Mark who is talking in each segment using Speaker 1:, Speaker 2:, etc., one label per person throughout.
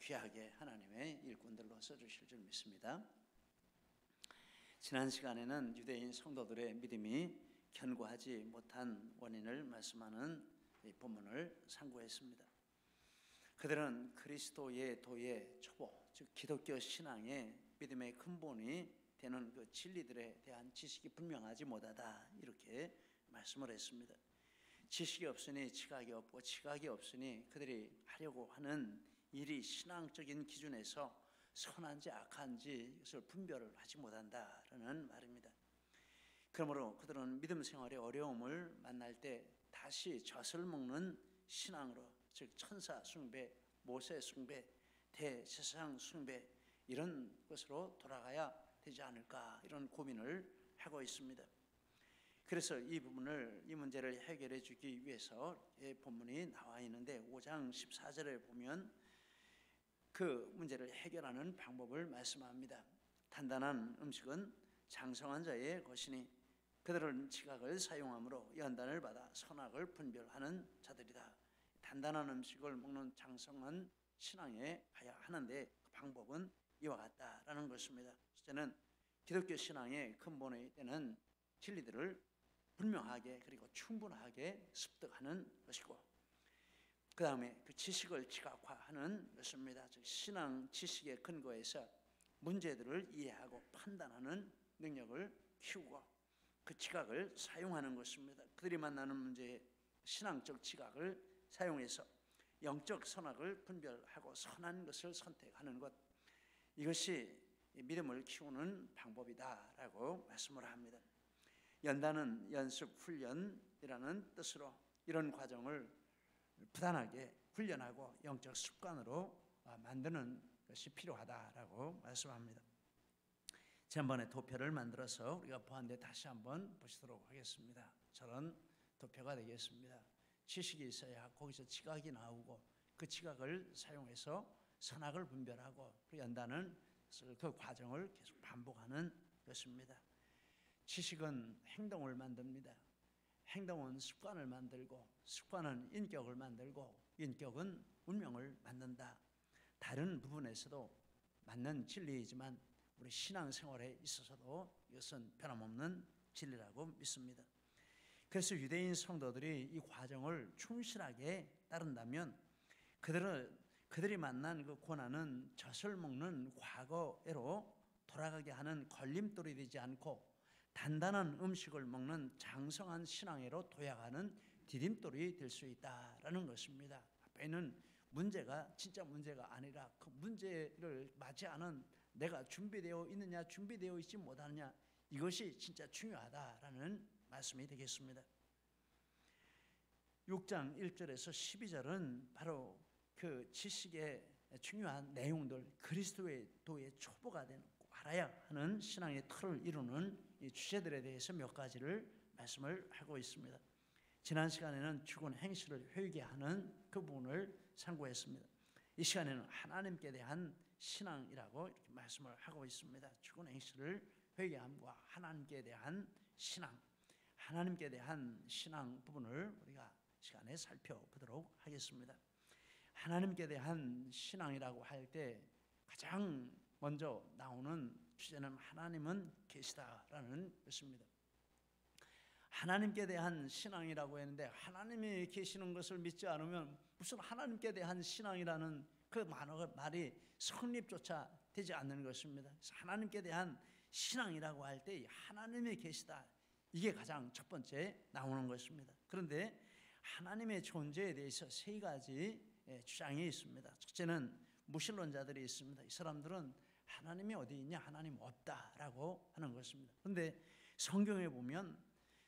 Speaker 1: 귀하게 하나님의 일꾼들로 써주실 줄 믿습니다. 지난 시간에는 유대인 성도들의 믿음이 견고하지 못한 원인을 말씀하는 이 본문을 상고했습니다. 그들은 그리스도의 도의 초보, 즉 기독교 신앙의 믿음의 근본이 되는 그 진리들에 대한 지식이 분명하지 못하다, 이렇게 말씀을 했습니다. 지식이 없으니 지각이 없고, 지각이 없으니 그들이 하려고 하는 일이 신앙적인 기준에서 선한지 악한지 이것을 분별을 하지 못한다라는 말입니다. 그러므로 그들은 믿음 생활의 어려움을 만날 때 다시 젖을 먹는 신앙으로, 즉 천사 숭배, 모세 숭배, 대제사장 숭배, 이런 것으로 돌아가야 되지 않을까, 이런 고민을 하고 있습니다. 그래서 이 문제를 해결해 주기 위해서 이 본문이 나와 있는데, 5장 14절에 보면 그 문제를 해결하는 방법을 말씀합니다. 단단한 음식은 장성한 자의 것이니 그들은 지각을 사용함으로 연단을 받아 선악을 분별하는 자들이다. 단단한 음식을 먹는 장성한 신앙에 가야 하는데 그 방법은 이와 같다라는 것입니다. 첫째는 기독교 신앙의 근본에 되는 진리들을 분명하게 그리고 충분하게 습득하는 것이고, 그 다음에 그 지식을 지각화하는 것입니다. 즉 신앙 지식의 근거에서 문제들을 이해하고 판단하는 능력을 키우고 그 지각을 사용하는 것입니다. 그들이 만나는 문제에 신앙적 지각을 사용해서 영적 선악을 분별하고 선한 것을 선택하는 것, 이것이 믿음을 키우는 방법이다라고 말씀을 합니다. 연단은 연습 훈련이라는 뜻으로 이런 과정을 부단하게 훈련하고 영적 습관으로 만드는 것이 필요하다라고 말씀합니다. 지난번에 도표를 만들어서 우리가 보았는데 다시 한번 보시도록 하겠습니다. 저런 도표가 되겠습니다. 지식이 있어야 거기서 지각이 나오고 그 지각을 사용해서 선악을 분별하고 그 연단은 그 과정을 계속 반복하는 것입니다. 지식은 행동을 만듭니다. 행동은 습관을 만들고, 습관은 인격을 만들고, 인격은 운명을 만든다. 다른 부분에서도 맞는 진리이지만 우리 신앙생활에 있어서도 이것은 변함없는 진리라고 믿습니다. 그래서 유대인 성도들이 이 과정을 충실하게 따른다면 그들이 만난 그 고난은 젖을 먹는 과거로 돌아가게 하는 걸림돌이 되지 않고 단단한 음식을 먹는 장성한 신앙으로 도약하는 디딤돌이 될 수 있다라는 것입니다. 앞에는 문제가 진짜 문제가 아니라 그 문제를 맞이하는 내가 준비되어 있느냐 준비되어 있지 못하느냐, 이것이 진짜 중요하다라는 말씀이 되겠습니다. 6장 1절에서 12절은 바로 그 지식의 중요한 내용들, 그리스도의 도의 초보가 되는, 알아야 하는 신앙의 틀을 이루는 이 주제들에 대해서 몇 가지를 말씀을 하고 있습니다. 지난 시간에는 죽은 행실을 회개하는 그 부분을 상고했습니다. 이 시간에는 하나님께 대한 신앙이라고 이렇게 말씀을 하고 있습니다. 죽은 행실을 회개함과 하나님께 대한 신앙, 하나님께 대한 신앙 부분을 우리가 시간에 살펴보도록 하겠습니다. 하나님께 대한 신앙이라고 할 때 가장 먼저 나오는 주제는 하나님은 계시다라는 것입니다. 하나님께 대한 신앙이라고 했는데 하나님이 계시는 것을 믿지 않으면 무슨 하나님께 대한 신앙이라는 그 말이 성립조차 되지 않는 것입니다. 그래서 하나님께 대한 신앙이라고 할 때 하나님이 계시다, 이게 가장 첫 번째 나오는 것입니다. 그런데 하나님의 존재에 대해서 세 가지 주장이 있습니다. 첫째는 무신론자들이 있습니다. 이 사람들은 하나님이 어디 있냐, 하나님 없다라고 하는 것입니다. 그런데 성경에 보면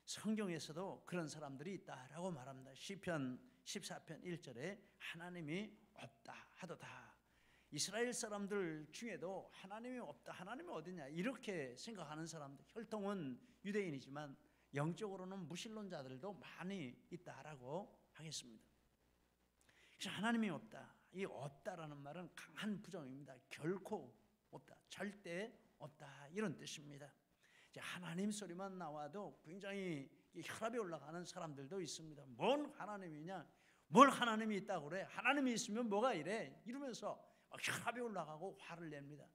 Speaker 1: 성경에서도 그런 사람들이 있다라고 말합니다. 시편 14편 1절에 하나님이 없다 하도다. 이스라엘 사람들 중에도 하나님이 없다, 하나님이 어디냐 이렇게 생각하는 사람들, 혈통은 유대인이지만 영적으로는 무신론자들도 많이 있다라고 하겠습니다. 그래서 하나님이 없다, 이 없다라는 말은 강한 부정입니다. 결코 없다, 절대 없다, 이런 뜻입니다. 하나님 소리만 나와도 굉장히 혈압이 올라가는 사람들도 있습니다. 뭔 하나님이냐, 뭘 하나님이 있다고 그래, 하나님이 있으면 뭐가 이래, 이러면서 혈압이 올라가고 화를 냅니다.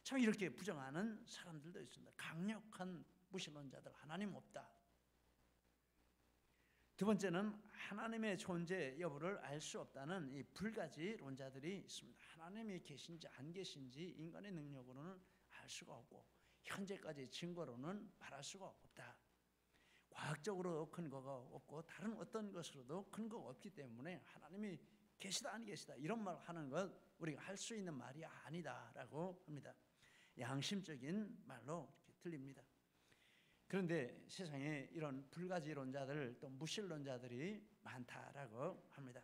Speaker 1: 참 이렇게 부정하는 사람들도 있습니다. 강력한 무신론자들, 하나님 없다. 두 번째는 하나님의 존재 여부를 알 수 없다는 이 불가지론자들이 있습니다. 하나님이 계신지 안 계신지 인간의 능력으로는 알 수가 없고 현재까지 증거로는 말할 수가 없다. 과학적으로 근거가 없고 다른 어떤 것으로도 근거가 없기 때문에 하나님이 계시다 안 계시다 이런 말 하는 것 우리가 할 수 있는 말이 아니다라고 합니다. 양심적인 말로 이렇게 들립니다. 그런데 세상에 이런 불가지론자들 또 무신론자들이 많다라고 합니다.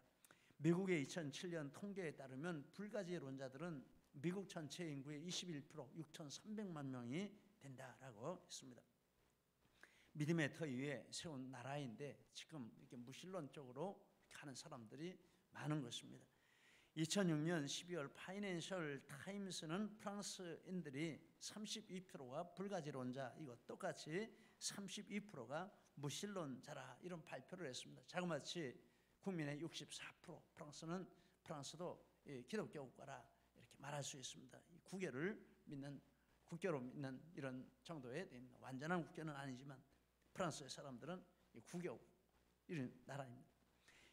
Speaker 1: 미국의 2007년 통계에 따르면 불가지론자들은 미국 전체 인구의 21% 6,300만 명이 된다라고 했습니다. 믿음의 터 위에 세운 나라인데 지금 이렇게 무신론 쪽으로 하는 사람들이 많은 것입니다. 2006년 12월 파이낸셜 타임스는 프랑스인들이 32%가 불가지론자, 이거 똑같이 32%가 무신론자라 이런 발표를 했습니다. 자그마치 국민의 64%, 프랑스도 기독교 국가라 이렇게 말할 수 있습니다. 국교로 믿는 이런 정도에 됩니다. 완전한 국교는 아니지만 프랑스의 사람들은 국교 이런 나라입니다.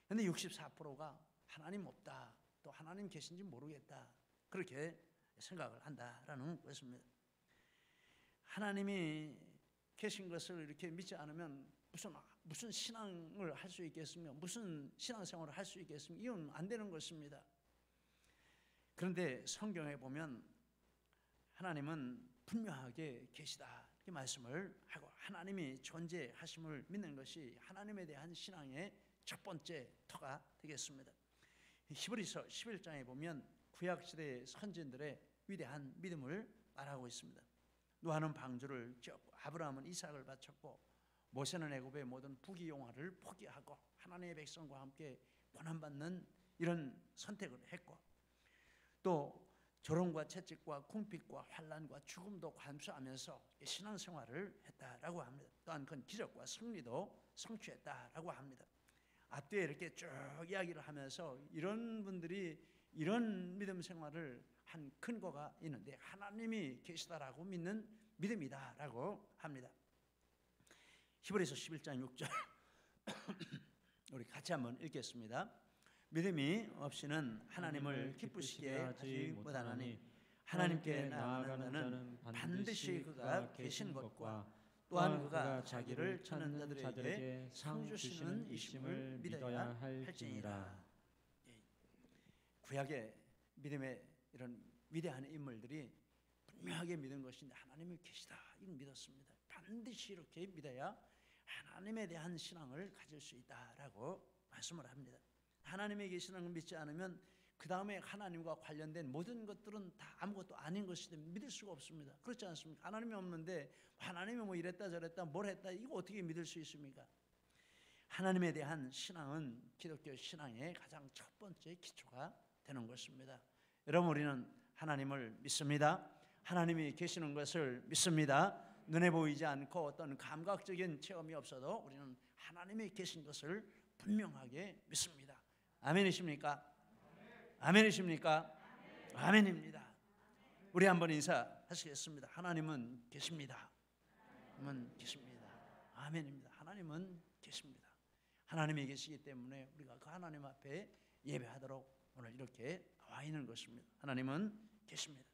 Speaker 1: 그런데 64%가 하나님 없다, 또 하나님 계신지 모르겠다 그렇게 생각을 한다라는 것입니다. 하나님이 계신 것을 이렇게 믿지 않으면 무슨 신앙을 할 수 있겠으며 무슨 신앙생활을 할 수 있겠으며 이건 안 되는 것입니다. 그런데 성경에 보면 하나님은 분명하게 계시다 이렇게 말씀을 하고 하나님이 존재하심을 믿는 것이 하나님에 대한 신앙의 첫 번째 터가 되겠습니다. 히브리서 11장에 보면 구약시대의 선진들의 위대한 믿음을 말하고 있습니다. 노아는 방주를 지었고 아브라함은 이삭을 바쳤고 모세는 애굽의 모든 부귀영화를 포기하고 하나님의 백성과 함께 고난받는 이런 선택을 했고 또 조롱과 채찍과 궁핍과 환난과 죽음도 감수하면서 신앙생활을 했다라고 합니다. 또한 그건 기적과 승리도 성취했다라고 합니다. 앞뒤에 이렇게 쭉 이야기를 하면서 이런 분들이 이런 믿음 생활을 한 근거가 있는데 하나님이 계시다라고 믿는 믿음이다라고 합니다. 히브리서 11장 6절 우리 같이 한번 읽겠습니다. 믿음이 없이는 하나님을 기쁘시게 하지 못하나니 하나님께 나아가는 자는 반드시 그가 계신 것과 또한 그가 자기를 찾는 자들에게 상 주시는 이심을 믿어야 할지니라. 구약의 믿음의 이런 위대한 인물들이 분명하게 믿은 것인데 하나님이 계시다 이걸 믿었습니다. 반드시 이렇게 믿어야 하나님에 대한 신앙을 가질 수 있다라고 말씀을 합니다. 하나님의 계시는 걸 믿지 않으면 그 다음에 하나님과 관련된 모든 것들은 다 아무것도 아닌 것이 때문에 믿을 수가 없습니다. 그렇지 않습니까? 하나님이 없는데 하나님이 뭐 이랬다 저랬다 뭘 했다 이거 어떻게 믿을 수 있습니까? 하나님에 대한 신앙은 기독교 신앙의 가장 첫 번째 기초가 되는 것입니다. 여러분 우리는 하나님을 믿습니다. 하나님이 계시는 것을 믿습니다. 눈에 보이지 않고 어떤 감각적인 체험이 없어도 우리는 하나님이 계신 것을 분명하게 믿습니다. 아멘이십니까? 아멘이십니까? 아멘입니다. 우리 한번 인사하시겠습니다. 하나님은 계십니다. 하나님은 계십니다. 아멘입니다. 하나님은 계십니다. 하나님이 계시기 때문에 우리가 그 하나님 앞에 예배하도록 오늘 이렇게 와 있는 것입니다. 하나님은 계십니다.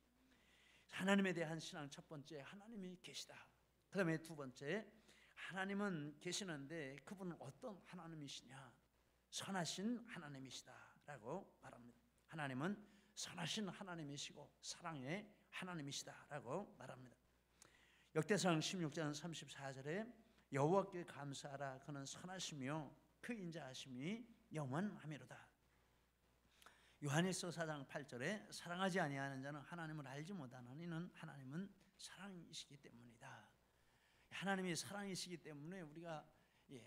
Speaker 1: 하나님에 대한 신앙 첫 번째 하나님이 계시다. 그 다음에 두 번째 하나님은 계시는데 그분은 어떤 하나님이시냐? 선하신 하나님이시다라고 말합니다. 하나님은 선하신 하나님이시고 사랑의 하나님이시다라고 말합니다. 역대상 16장 34절에 여호와께 감사하라 그는 선하시며 그 인자하심이 영원하미로다. 요한일서 4장 8절에 사랑하지 아니하는 자는 하나님을 알지 못하는 이는 하나님은 사랑이시기 때문이다. 하나님이 사랑이시기 때문에 우리가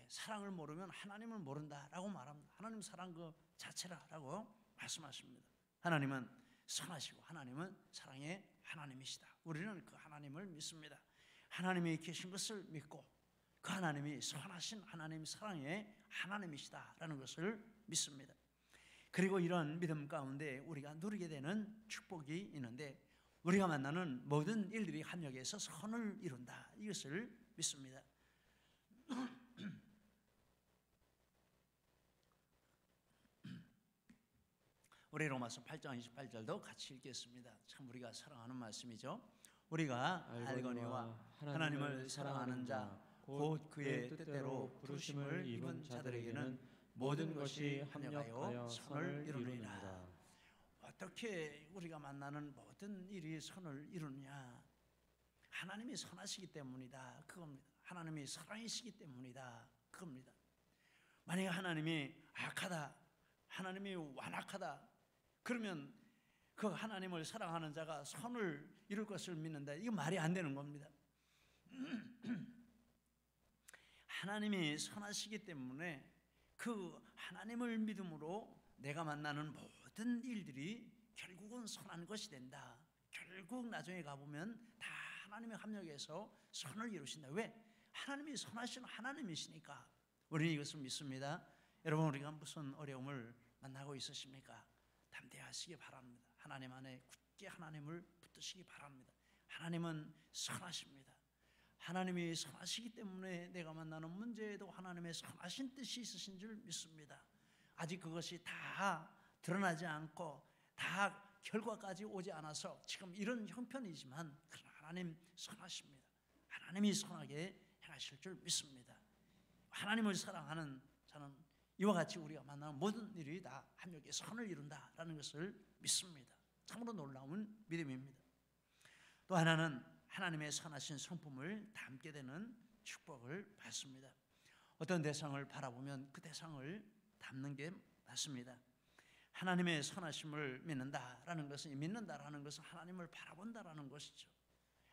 Speaker 1: 사랑을 모르면 하나님을 모른다라고 말합니다. 하나님 사랑 그 자체라고 말씀하십니다. 하나님은 선하시고 하나님은 사랑의 하나님이시다. 우리는 그 하나님을 믿습니다. 하나님이 계신 것을 믿고 그 하나님이 선하신 하나님 사랑의 하나님이시다라는 것을 믿습니다. 그리고 이런 믿음 가운데 우리가 누리게 되는 축복이 있는데 우리가 만나는 모든 일들이 합력해서 선을 이룬다. 이것을 믿습니다. 우리 로마서 8장 28절도 같이 읽겠습니다. 참 우리가 사랑하는 말씀이죠. 우리가 알거니와 하나님을 사랑하는 자 곧 그의 뜻대로 부르심을 입은 자들에게는 모든 것이 합력하여 선을 이루느니라. 어떻게 우리가 만나는 모든 일이 선을 이루느냐? 하나님이 선하시기 때문이다. 그겁니다. 하나님이 사랑이시기 때문이다. 그겁니다. 만약에 하나님이 악하다, 하나님이 완악하다, 그러면 그 하나님을 사랑하는 자가 선을 이룰 것을 믿는다. 이거 말이 안 되는 겁니다. 하나님이 선하시기 때문에 그 하나님을 믿음으로 내가 만나는 모든 일들이 결국은 선한 것이 된다. 결국 나중에 가보면 다 하나님의 합력에서 선을 이루신다. 왜? 하나님이 선하신 하나님이시니까. 우리는 이것을 믿습니다. 여러분, 우리가 무슨 어려움을 만나고 있으십니까? 담대하시기 바랍니다. 하나님 안에 굳게 하나님을 붙드시기 바랍니다. 하나님은 선하십니다. 하나님이 선하시기 때문에 내가 만나는 문제에도 하나님의 선하신 뜻이 있으신 줄 믿습니다. 아직 그것이 다 드러나지 않고 다 결과까지 오지 않아서 지금 이런 형편이지만 하나님 선하십니다. 하나님이 선하게 행하실 줄 믿습니다. 하나님을 사랑하는 저는 이와 같이 우리가 만나는 모든 일이 다 합력의 선을 이룬다라는 것을 믿습니다. 참으로 놀라운 믿음입니다. 또 하나는 하나님의 선하신 성품을 담게 되는 축복을 받습니다. 어떤 대상을 바라보면 그 대상을 담는 게 맞습니다. 하나님의 선하심을 믿는다라는 것은 하나님을 바라본다라는 것이죠.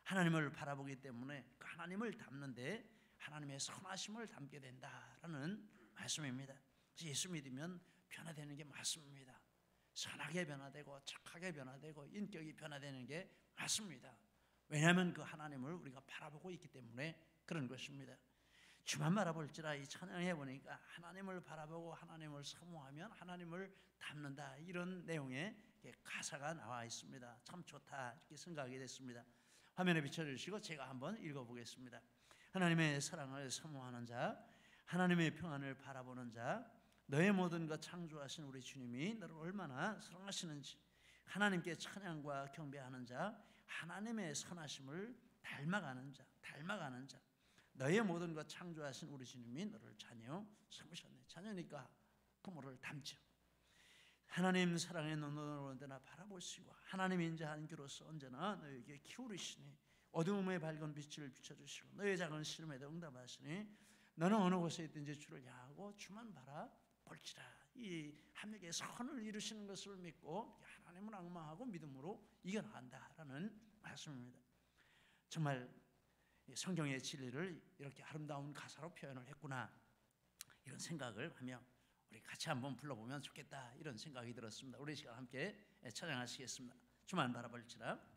Speaker 1: 하나님을 바라보기 때문에 그 하나님을 담는데 하나님의 선하심을 담게 된다라는 말씀입니다. 예수 믿으면 변화되는 게 맞습니다. 선하게 변화되고 착하게 변화되고 인격이 변화되는 게 맞습니다. 왜냐하면 그 하나님을 우리가 바라보고 있기 때문에 그런 것입니다. 주만 바라볼지라 이 찬양해 보니까 하나님을 바라보고 하나님을 사모하면 하나님을 닮는다, 이런 내용의 가사가 나와 있습니다. 참 좋다 이렇게 생각이 됐습니다. 화면에 비춰주시고 제가 한번 읽어보겠습니다. 하나님의 사랑을 사모하는 자, 하나님의 평안을 바라보는 자, 너의 모든 것 창조하신 우리 주님이 너를 얼마나 사랑하시는지 하나님께 찬양과 경배하는 자, 하나님의 선하심을 닮아가는 자, 너의 모든 것 창조하신 우리 주님이 너를 자녀 삼으셨네. 자녀니까 부모를 닮죠. 하나님 사랑의 눈으로 언제나 바라보시고 하나님의 인자한 귀로서 언제나 너에게 키우시니 어두움의 밝은 빛을 비춰주시고 너의 작은 시름에도 응답하시니 너는 어느 곳에 있든지 주를 향하고 주만 바라볼지라. 이 합력의 선을 이루시는 것을 믿고 하나님을 앙망하고 믿음으로 이겨나간다라는 말씀입니다. 정말 성경의 진리를 이렇게 아름다운 가사로 표현을 했구나, 이런 생각을 하며 우리 같이 한번 불러보면 좋겠다, 이런 생각이 들었습니다. 우리 시간 함께 찬양하시겠습니다. 주만 바라볼지라.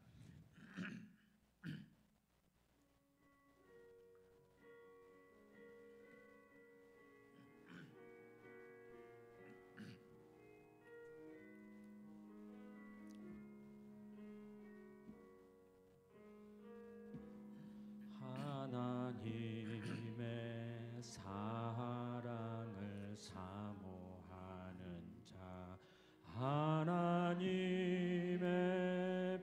Speaker 2: 하나님의 사랑을 사모하는 자, 하나님의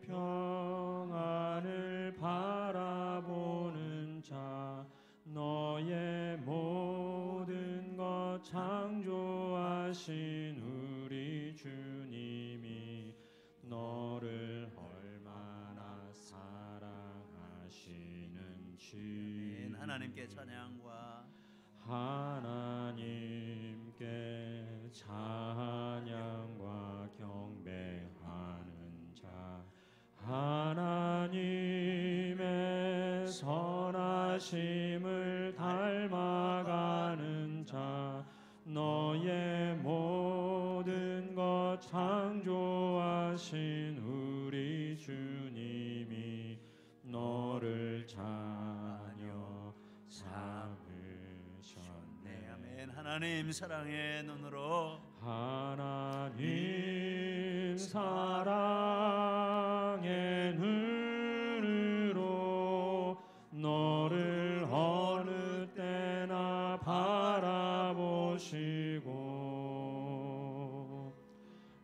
Speaker 2: 평안을 바라보는 자, 너의 모든 것 창조하신 우리 주님이 너를 얼마나 사랑하시는지.
Speaker 1: 하나님께 찬양과
Speaker 2: 하나님께 찬양과 경배하는 자, 하나님의 선하심을 닮아가는 자, 너의 모든 것 창조하신 우리 주님이 너를 자녀 삼으셨네.
Speaker 1: 아멘. 하나님 사랑의 눈으로
Speaker 2: 하나님 사랑의 눈으로 너를 어느 때나 바라보시고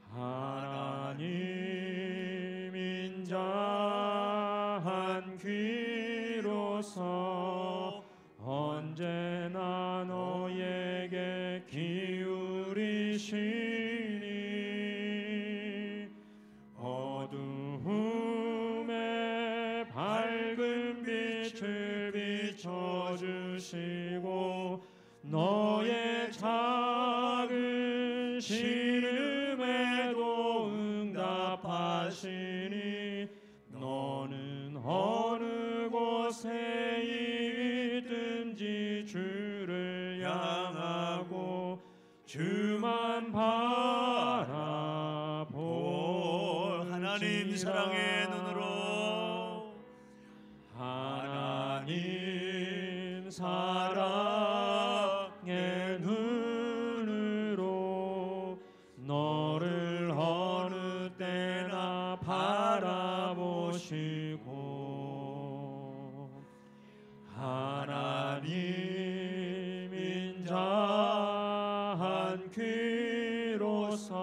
Speaker 2: 하나님 인자한 귀로서 언제나 너에게 기울이시니 어두움에 밝은 빛을 비춰주시고 너의 작은 신음에도 응답하시니 너는 어느 곳에 있든지 주를 향하고 주만 바라볼
Speaker 1: 하나님 사랑의 눈으로
Speaker 2: 하나님 사랑의 눈으로 너를 어느 때나 바라보시고 하나님 인자한 귀로서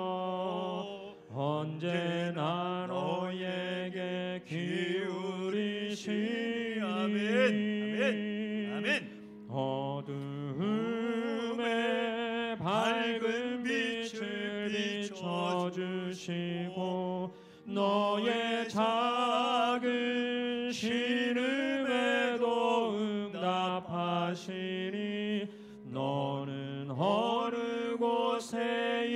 Speaker 2: 언제나 너에게 기울이시니
Speaker 1: 아멘, 아멘.
Speaker 2: 어두움에 밝은 빛을 비춰주시고 너의 작은 신음에도 응답하시니 너는 어느 곳에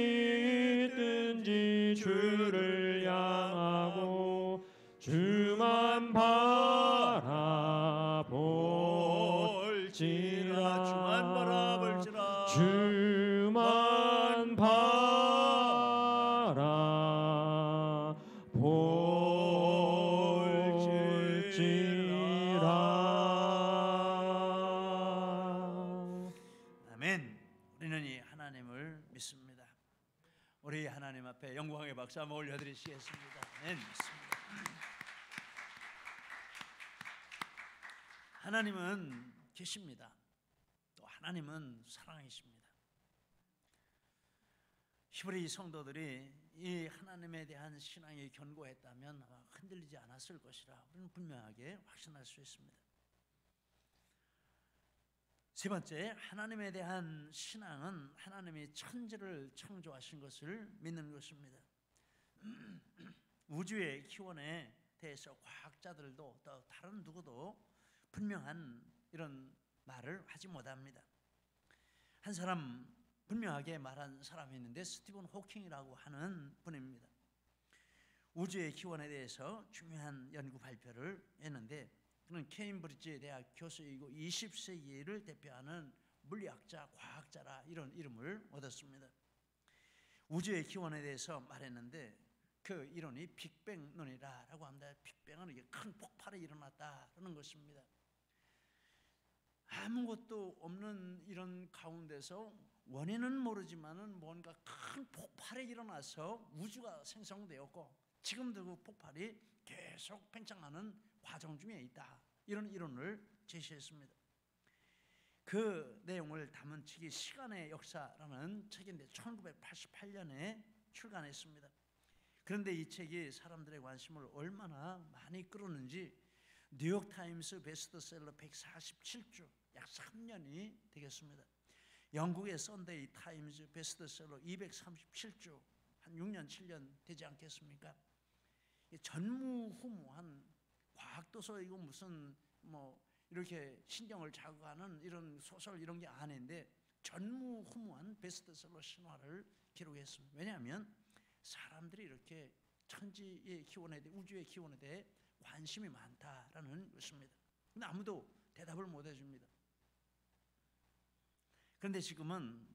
Speaker 2: 있든지 주를 향하고 주만 바라볼지라
Speaker 1: 주만 바라볼지라
Speaker 2: 주만 바라볼지라.
Speaker 1: 아멘. 우리는 이 하나님을 믿습니다. 우리 하나님 앞에 영광의 박수 한번 올려드리시겠습니다. 아멘. 믿습니다. 하나님은 계십니다. 또 하나님은 사랑이십니다. 히브리 성도들이 이 하나님에 대한 신앙이 견고했다면 아마 흔들리지 않았을 것이라 우리는 분명하게 확신할 수 있습니다. 세 번째, 하나님에 대한 신앙은 하나님이 천지를 창조하신 것을 믿는 것입니다. 우주의 기원에 대해서 과학자들도 또 다른 누구도 분명한 이런 말을 하지 못합니다. 한 사람 분명하게 말한 사람이 있는데 스티븐 호킹이라고 하는 분입니다. 우주의 기원에 대해서 중요한 연구 발표를 했는데 그는 케임브리지 대학 교수이고 20세기를 대표하는 물리학자, 과학자라 이런 이름을 얻었습니다. 우주의 기원에 대해서 말했는데 그 이론이 빅뱅론이라고 합니다. 빅뱅은 이게 큰 폭발이 일어났다는 것입니다. 아무것도 없는 이런 가운데서 원인은 모르지만은 뭔가 큰 폭발이 일어나서 우주가 생성되었고 지금도 그 폭발이 계속 팽창하는 과정 중에 있다. 이런 이론을 제시했습니다. 그 내용을 담은 책이 시간의 역사라는 책인데 1988년에 출간했습니다. 그런데 이 책이 사람들의 관심을 얼마나 많이 끌었는지 뉴욕타임스 베스트셀러 147주, 약 3년이 되겠습니다. 영국의 썬데이 타임즈 베스트셀러 237주, 한 6년, 7년 되지 않겠습니까? 전무후무한 과학도서 이거 무슨 뭐 이렇게 신경을 자극하는 이런 소설 이런 게 아닌데 전무후무한 베스트셀러 신화를 기록했습니다. 왜냐하면 사람들이 이렇게 천지의 기원에 대해 우주의 기원에 대해 관심이 많다라는 것입니다. 근데 아무도 대답을 못 해줍니다. 그런데 지금은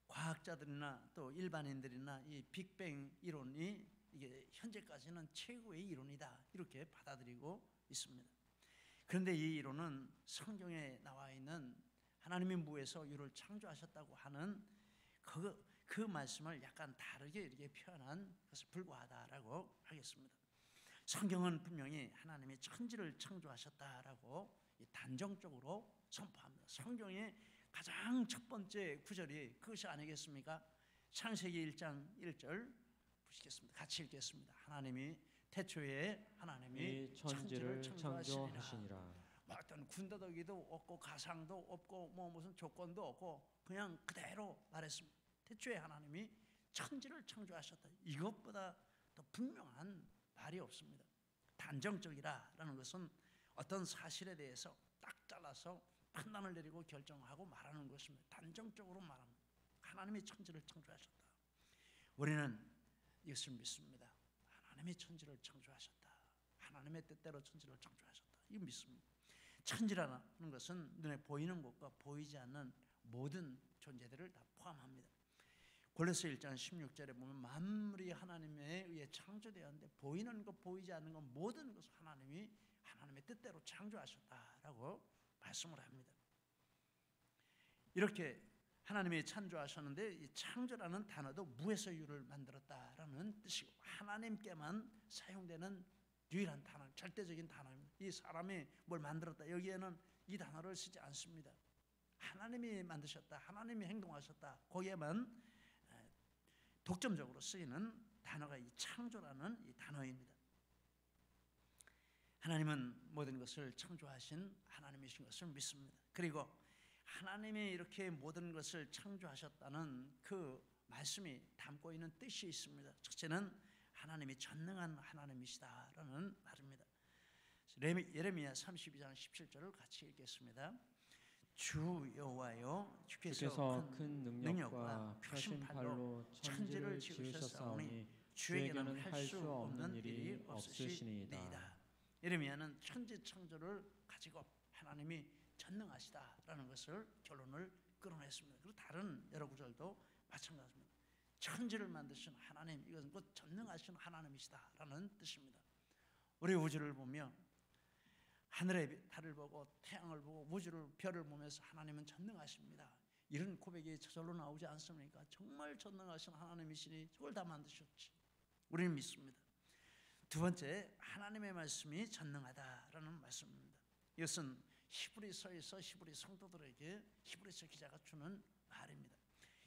Speaker 1: 과학자들이나 또 일반인들이나 이 빅뱅 이론이 이게 현재까지는 최고의 이론이다 이렇게 받아들이고 있습니다. 그런데 이 이론은 성경에 나와 있는 하나님이 무에서 유를 창조하셨다고 하는 그 말씀을 약간 다르게 이렇게 표현한 것에 불과하다라고 하겠습니다. 성경은 분명히 하나님이 천지를 창조하셨다라고 단정적으로 선포합니다. 성경의 가장 첫 번째 구절이 그것이 아니겠습니까? 창세기 1장 1절 보시겠습니다. 같이 읽겠습니다. 하나님이 태초에 하나님이 천지를 창조하시니라. 어떤 군더더기도 없고 가상도 없고 뭐 무슨 조건도 없고 그냥 그대로 말했습니다. 태초에 하나님이 천지를 창조하셨다. 이것보다 더 분명한 말이 없습니다. 단정적이라는 것은 어떤 사실에 대해서 딱 잘라서 판단을 내리고 결정하고 말하는 것입니다. 단정적으로 말합니다. 하나님이 천지를 창조하셨다. 우리는 이것을 믿습니다. 하나님이 천지를 창조하셨다. 하나님의 뜻대로 천지를 창조하셨다. 이거 믿습니다. 천지라는 것은 눈에 보이는 것과 보이지 않는 모든 존재들을 다 포함합니다. 골로새 1장 16절에 보면 만물이 하나님에 의해 창조되었는데 보이는 것 보이지 않는 것 모든 것을 하나님이 하나님의 뜻대로 창조하셨다라고 말씀을 합니다. 이렇게 하나님이 창조하셨는데 이 창조라는 단어도 무에서 유를 만들었다라는 뜻이고 하나님께만 사용되는 유일한 단어, 절대적인 단어입니다. 이 사람이 뭘 만들었다 여기에는 이 단어를 쓰지 않습니다. 하나님이 만드셨다, 하나님이 행동하셨다 거기에만 독점적으로 쓰이는 단어가 이 창조라는 이 단어입니다. 하나님은 모든 것을 창조하신 하나님이신 것을 믿습니다. 그리고 하나님이 이렇게 모든 것을 창조하셨다는 그 말씀이 담고 있는 뜻이 있습니다. 첫째는 하나님이 전능한 하나님이시다라는 말입니다. 예레미야 32장 17절을 같이 읽겠습니다. 주 여호와여 주께서 큰 능력과 펴신 팔로 천지를 지으셨사오니 주에게는 할 수 없는 일이 없으시니이다. 예레미야는 천지 창조를 가지고 하나님이 전능하시다라는 것을 결론을 끌어냈습니다. 그리고 다른 여러 구절도 마찬가지입니다. 천지를 만드신 하나님, 이것은 곧 전능하신 하나님이시다라는 뜻입니다. 우리 우주를 보며 하늘의 달을 보고 태양을 보고 우주를 별을 보면서 하나님은 전능하십니다. 이런 고백이 저절로 나오지 않습니까? 정말 전능하신 하나님이시니 저걸 다 만드셨지. 우리는 믿습니다. 두 번째, 하나님의 말씀이 전능하다라는 말씀입니다. 이것은 히브리서에서 히브리 성도들에게 히브리서 기자가 주는 말입니다.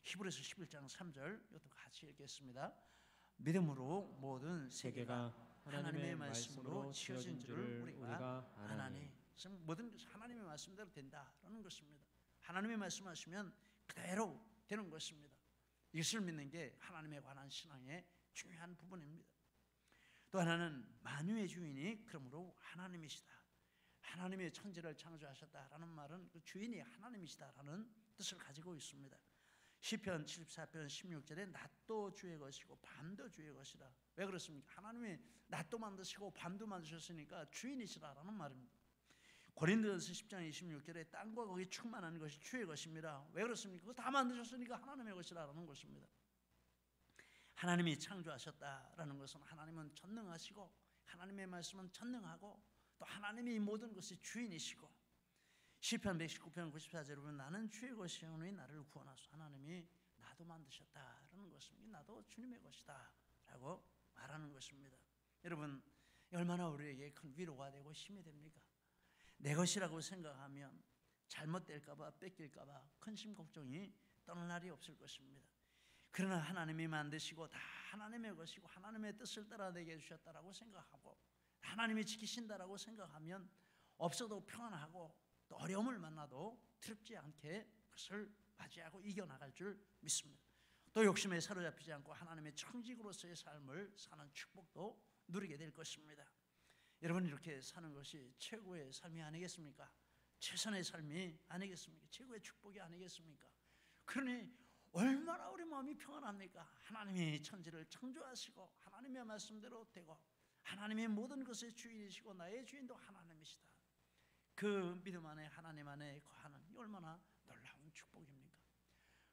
Speaker 1: 히브리서 11장 3절 이것도 같이 읽겠습니다. 믿음으로 모든 세계가 하나님의 말씀으로 지어진 줄을 우리가 아나니. 모든 것이 하나님의 말씀대로 된다라는 것입니다. 하나님의 말씀하시면 그대로 되는 것입니다. 이것을 믿는 게 하나님에 관한 신앙의 중요한 부분입니다. 또 하나는 만유의 주인이 그러므로 하나님이시다. 하나님의 천지를 창조하셨다라는 말은 그 주인이 하나님이시다라는 뜻을 가지고 있습니다. 시편 74편 16절에 낮도 주의 것이고 밤도 주의 것이라. 왜 그렇습니까? 하나님이 낮도 만드시고 밤도 만드셨으니까 주인이시라라는 말입니다. 고린도전서 10장 26절에 땅과 거기 충만한 것이 주의 것입니다. 왜 그렇습니까? 그거 다 만드셨으니까 하나님의 것이라는 것입니다. 하나님이 창조하셨다라는 것은 하나님은 전능하시고 하나님의 말씀은 전능하고 또 하나님이 모든 것의 주인이시고 시편 119편 94절에 보면 나는 주의 것이오니 나를 구원하소서. 하나님이 나도 만드셨다라는 것입니다. 나도 주님의 것이다 라고 말하는 것입니다. 여러분 얼마나 우리에게 큰 위로가 되고 힘이 됩니까? 내 것이라고 생각하면 잘못될까 봐 뺏길까 봐 근심 걱정이 떠날 날이 없을 것입니다. 그러나 하나님이 만드시고 다 하나님의 것이고 하나님의 뜻을 따라 내게 주셨다라고 생각하고 하나님이 지키신다라고 생각하면 없어도 평안하고 또 어려움을 만나도 두렵지 않게 그것을 맞이하고 이겨나갈 줄 믿습니다. 또 욕심에 사로잡히지 않고 하나님의 청직으로서의 삶을 사는 축복도 누리게 될 것입니다. 여러분 이렇게 사는 것이 최고의 삶이 아니겠습니까? 최선의 삶이 아니겠습니까? 최고의 축복이 아니겠습니까? 그러니 얼마나 우리 마음이 평안합니까? 하나님이 천지를 창조하시고 하나님의 말씀대로 되고 하나님의 모든 것의 주인이시고 나의 주인도 하나님이시다. 그 믿음 안에 하나님 안에 거하는 얼마나 놀라운 축복입니까?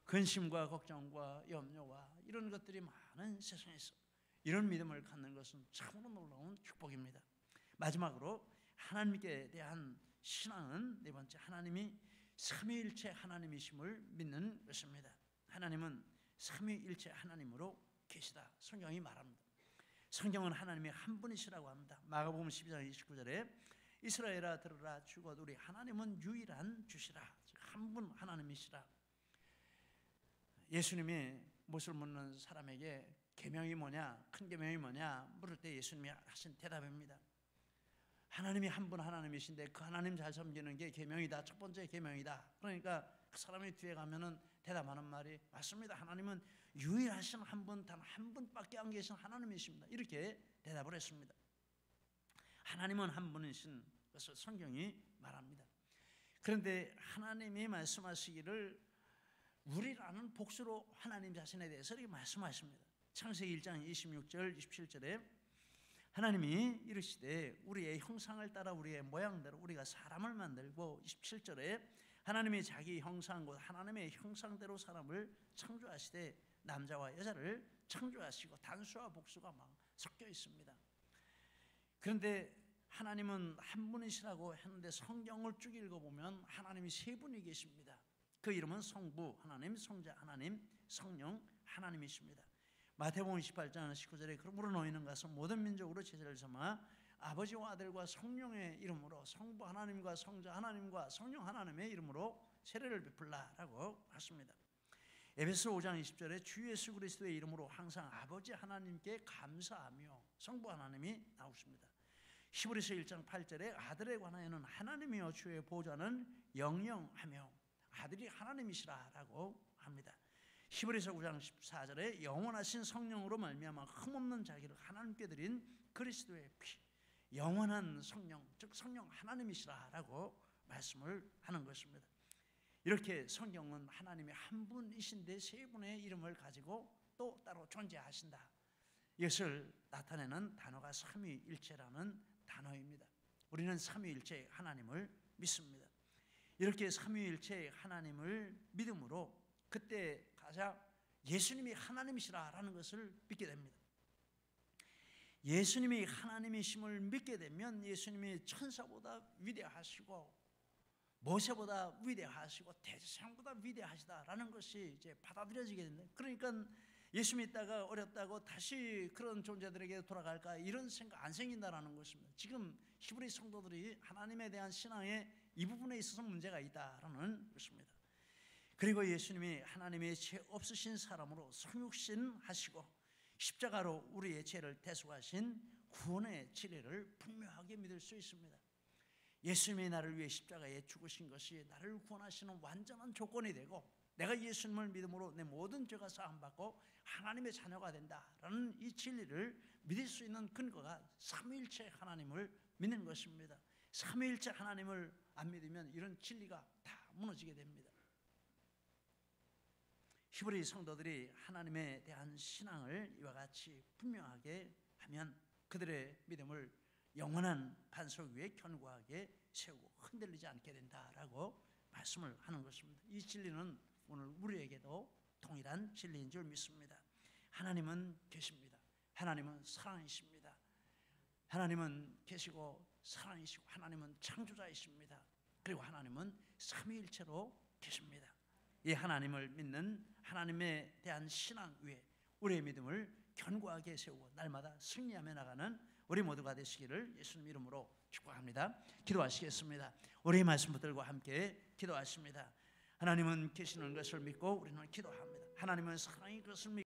Speaker 1: 근심과 걱정과 염려와 이런 것들이 많은 세상에서 이런 믿음을 갖는 것은 참으로 놀라운 축복입니다. 마지막으로 하나님께 대한 신앙은 네 번째, 하나님이 삼위일체 하나님이심을 믿는 것입니다. 하나님은 삼위일체 하나님으로 계시다 성경이 말합니다. 성경은 하나님의 한 분이시라고 합니다. 마가복음 12장 29절에 이스라엘아 들으라 주곧 우리 하나님은 유일한 주시라. 한 분 하나님이시라. 예수님이 못을 묻는 사람에게 계명이 뭐냐, 큰 계명이 뭐냐 물을 때 예수님이 하신 대답입니다. 하나님이 한 분 하나님이신데 그 하나님 잘 섬기는 게 계명이다. 첫 번째 계명이다. 그러니까 그 사람이 뒤에 가면은 대답하는 말이 맞습니다. 하나님은 유일하신 한 분, 단 한 분밖에 안 계신 하나님이십니다. 이렇게 대답을 했습니다. 하나님은 한 분이신 것을 성경이 말합니다. 그런데 하나님이 말씀하시기를 우리라는 복수로 하나님 자신에 대해서 이렇게 말씀하십니다. 창세기 1장 26절 27절에 하나님이 이르시되 우리의 형상을 따라 우리의 모양대로 우리가 사람을 만들고 27절에 하나님이 자기 형상 곧 하나님의 형상대로 사람을 창조하시되 남자와 여자를 창조하시고 단수와 복수가 막 섞여 있습니다. 그런데 하나님은 한 분이시라고 했는데 성경을 쭉 읽어보면 하나님이 세 분이 계십니다. 그 이름은 성부 하나님, 성자 하나님, 성령 하나님이십니다. 마태복음 28장 19절에 그러므로 너희는 가서 모든 민족으로 제자를 삼아 아버지와 아들과 성령의 이름으로 성부 하나님과 성자 하나님과 성령 하나님의 이름으로 세례를 베풀라라고 하십니다. 에베소 5장 20절에 주 예수 그리스도의 이름으로 항상 아버지 하나님께 감사하며 성부 하나님이 나오십니다. 히브리서 1장 8절에 아들에 관하여는 하나님이여 주의 보좌는 영영하며 아들이 하나님이시라라고 합니다. 히브리서 9장 14절에 영원하신 성령으로 말미암아 흠없는 자기를 하나님께 드린 그리스도의 피, 영원한 성령, 즉 성령 하나님이시라라고 말씀을 하는 것입니다. 이렇게 성경은 하나님이 한 분이신데 세 분의 이름을 가지고 또 따로 존재하신다. 이것을 나타내는 단어가 삼위일체라는 단어입니다. 우리는 삼위일체 하나님을 믿습니다. 이렇게 삼위일체 하나님을 믿음으로 그때 가자 예수님이 하나님이시라라는 것을 믿게 됩니다. 예수님이 하나님이심을 믿게 되면 예수님이 천사보다 위대하시고 모세보다 위대하시고 대제사장보다 위대하시다라는 것이 이제 받아들여지게 된다. 그러니까 예수 믿다가 어렵다고 다시 그런 존재들에게 돌아갈까 이런 생각 안 생긴다라는 것입니다. 지금 히브리 성도들이 하나님에 대한 신앙의 이 부분에 있어서 문제가 있다라는 것입니다. 그리고 예수님이 하나님의 죄 없으신 사람으로 성육신하시고 십자가로 우리의 죄를 대속하신 구원의 진리를 분명하게 믿을 수 있습니다. 예수님이 나를 위해 십자가에 죽으신 것이 나를 구원하시는 완전한 조건이 되고 내가 예수님을 믿음으로 내 모든 죄가 사함받고 하나님의 자녀가 된다라는 이 진리를 믿을 수 있는 근거가 삼위일체 하나님을 믿는 것입니다. 삼위일체 하나님을 안 믿으면 이런 진리가 다 무너지게 됩니다. 히브리 성도들이 하나님에 대한 신앙을 이와 같이 분명하게 하면 그들의 믿음을 영원한 반석 위에 견고하게 세우고 흔들리지 않게 된다라고 말씀을 하는 것입니다. 이 진리는 오늘 우리에게도 동일한 진리인 줄 믿습니다. 하나님은 계십니다. 하나님은 사랑이십니다. 하나님은 계시고 사랑이시고 하나님은 창조자이십니다. 그리고 하나님은 삼위일체로 계십니다. 이 하나님을 믿는 하나님에 대한 신앙 위에 우리의 믿음을 견고하게 세우고 날마다 승리하며 나가는 우리 모두가 되시기를 예수님 이름으로 축복합니다. 기도하시겠습니다. 우리의 말씀 붙들고 함께 기도하십니다. 하나님은 계시는 것을 믿고 우리는 기도합니다. 하나님은 사랑인 것을 믿고